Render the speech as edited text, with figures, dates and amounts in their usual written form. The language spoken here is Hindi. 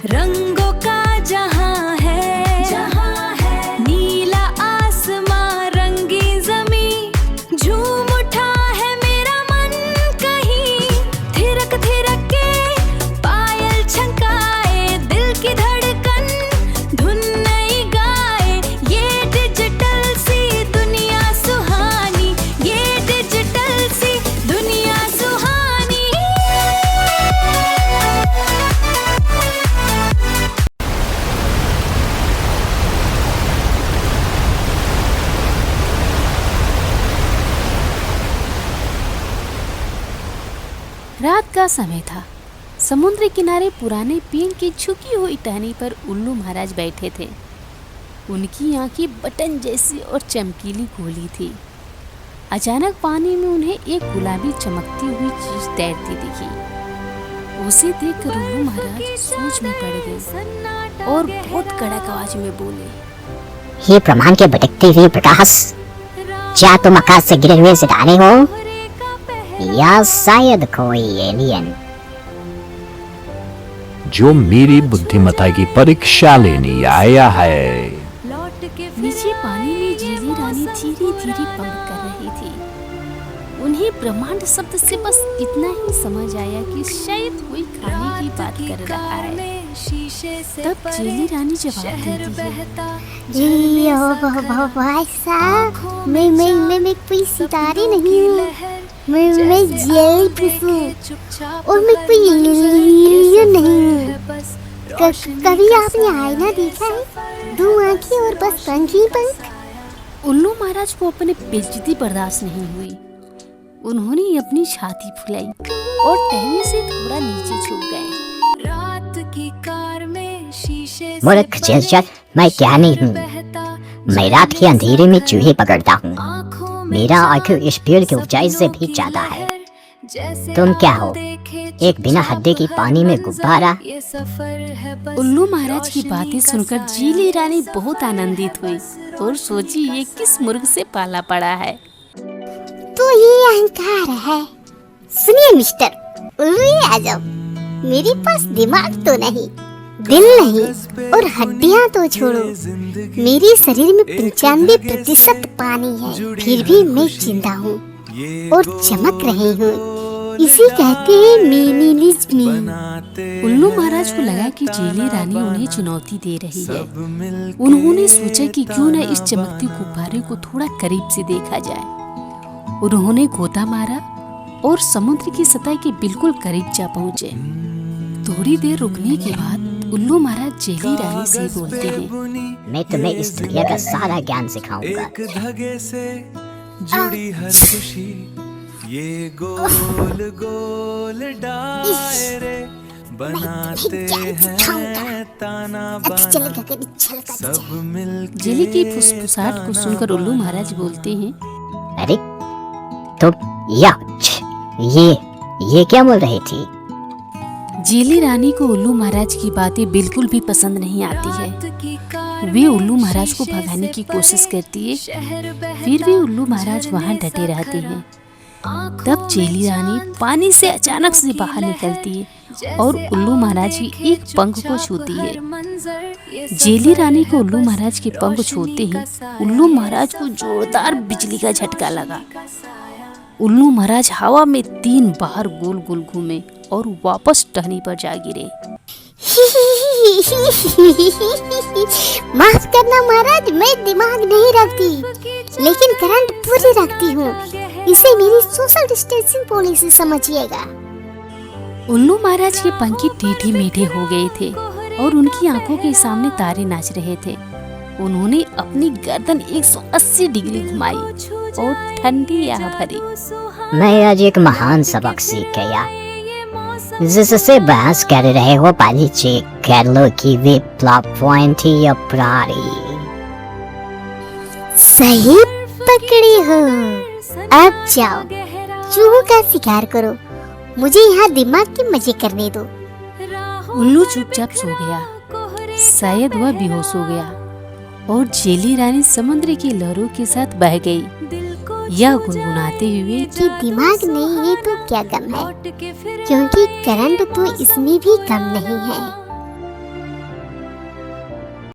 रंगों का जहां है नीला आसमां रंगी जमी झूम उठा है मेरा मन कहीं थिरक थिरक के पायल छनकाए दिल की धड़कन धुन नई गाए ये डिजिटल सी दुनिया सुहानी ये डिजिटल सी दुनिया सुहानी। रात का समय था। समुद्र किनारे पुराने पेड़ की झुकी हुई टहनी पर उल्लू महाराज बैठे थे। उनकी आंखें बटन जैसी और चमकीली गोली थी। अचानक पानी में उन्हें एक गुलाबी चमकती हुई चीज तैरती दिखी। उसे देखकर उल्लू महाराज सोच में पड़ गए और बहुत कड़क आवाज में बोले, ये ब्रह्मांड के भटकते हुए प्रकाश, क्या तुम आकाश से गिरे हुए सितारे हो या शायद कोई एलियन जो मेरी बुद्धिमत्ता की परीक्षा लेने आया है। नीचे पानी में जेली रानी धीरे धीरे पंख कर रही थी। उन्हें ब्रह्मांड शब्द से बस इतना ही समझ आया कि शायद कोई खाने की बात कर रहा है। तब जेली रानी जवाब देती है, भाई साहब, मैं कोई सितारे नहीं हूँ, मैं जेल हूँ और मैं कोई एलियन नहीं हूँ। कभी आपने आईना देखा है? दो आंखें और बस पंख ही पंख। उल्लू महाराज को अपने बेइज्जती बर्दाश्त नहीं हुई। उन्होंने अपनी छाती फुलाई और टहनी से थोड़ा नीचे झुक गए। रात की कार में शीशे से मूर्ख चेलचट, मैं क्या नहीं हूँ। मैं रात के अंधेरे में चूहे पकड़ता हूँ। मेरा आंखों इस पेड़ की ऊंचाई से भी ज्यादा है। तुम क्या हो, एक बिना हड्डी की पानी में गुब्बारा। उल्लू महाराज की बातें सुनकर जेली रानी बहुत आनंदित हुई और सोची ये किस मुर्ग से पाला पड़ा है। तो ये अहंकार है। सुनिए मिस्टर, उल्लू आ जाओ। मेरे पास दिमाग तो नहीं, दिल नहीं और हड्डियां तो छोड़ो, मेरे शरीर में 95% पानी है, फिर भी मैं जिंदा हूँ और चमक रही हूँ। इसी कहते हैं मिनिलिज्म। उल्लू महाराज को लगा कि जेली रानी उन्हें चुनौती दे रही है। उन्होंने सोचा कि क्यों न इस चमकते गुब्बारे को थोड़ा करीब से देखा जाए। उन्होंने गोता मारा और समुद्र की सतह के बिल्कुल करीब जा पहुँचे। थोड़ी देर रुकने के बाद उल्लू महाराज जेली रानी से बोलते हैं, मैं तुम्हें इस दुनिया का सारा ज्ञान सिखाऊंगा। धागे से जुड़ी हर खुशी, ये गोल गोल दायरे बनाते हैं ताना बाना सब मिलके। जेली की फुसफुसाहट को सुनकर उल्लू महाराज बोलते हैं, अरे तुम ये क्या बोल रही थी? जेली रानी को उल्लू महाराज की बातें बिल्कुल भी पसंद नहीं आती है। वे उल्लू महाराज को भगाने की कोशिश करती है, फिर भी उल्लू महाराज वहाँ डटे रहते हैं। तब जेली रानी पानी से अचानक से बाहर निकलती है और उल्लू महाराज की एक पंख को छूती है। जेली रानी को उल्लू महाराज के पंख छूते ही उल्लू महाराज को जोरदार बिजली का झटका लगा। उल्लू महाराज हवा में 3 बार गोल गोल घूमे और वापस टहनी पर जा गिरे। माफ करना महाराज, मैं दिमाग नहीं रखती, लेकिन करंट पूरी रखती हूँ। इसे मेरी सोशल डिस्टेंसिंग पॉलिसी समझिएगा। उल्लू महाराज के पंख टीठे मीठे हो गए थे और उनकी आंखों के सामने तारे नाच रहे थे। उन्होंने अपनी गर्दन 180 डिग्री घुमाई और ठंडी हवा भरी। मैं आज एक महान सबक सीख गया, जिससे बहस कर रहे हो पहले चेक कर लो कि वे प्लॉट पॉइंट ही अपराधी। सही पकड़ी हो। अब जाओ, चूहों का शिकार करो, मुझे यहाँ दिमाग के मजे करने दो। उल्लू चुपचाप सो गया। शायद वह बेहोश हो गया और जेली रानी समुद्र की लहरों के साथ बह गई, यह गुनगुनाते हुए कि दिमाग नहीं है तो क्या गम है, क्योंकि करंट तो इसमें भी कम नहीं है।